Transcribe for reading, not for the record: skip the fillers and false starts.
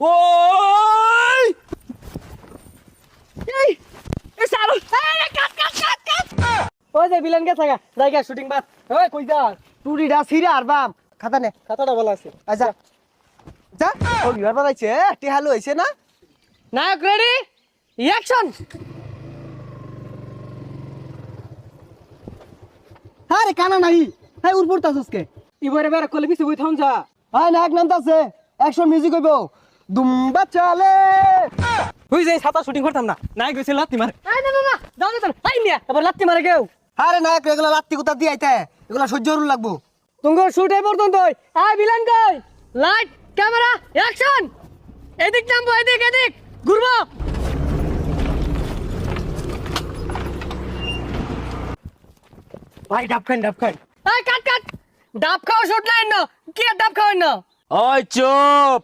ওই এই এই সারো এই কাট কাট কাট কাট ওই যে ভিলেন কে থাকা জায়গা শুটিং বাস ওই কই যা টুরিডা ছিড়ে আর বাম খাতা নে খাতাটা ভালো আছে আচ্ছা যা ও বিয়ার বানাইছে টিহালু হইছে না নায়ক রেডি অ্যাকশন আরে কানা নাই হাই উড় পড়তাছস কে ইবারে বের কলে বিছে বই থাম যা হাই নায়ক নামতাছে অ্যাকশন মিউজিক হইবো দুম্বা চালে হই যাই ছাতা শুটিং করতাম না নায়ক গেছে লাত্তি মারে এই না না না দাও দে তোর আই মিয়া আবার লাত্তি মারে কেউ আরে নায়ক এগুলা লাত্তি কুতা দি আইতে এগুলা সহ্য করুন লাগবো তুঙ্গর শুট এই পর্যন্ত আই ভিলেন কই লাইট ক্যামেরা অ্যাকশন এদিক নামবো এদিক এদিক ঘুরবো ভাই ডাব খান এই কাট কাট ডাব খাও শুট নাই না কি ডাব খাও না ওই চুপ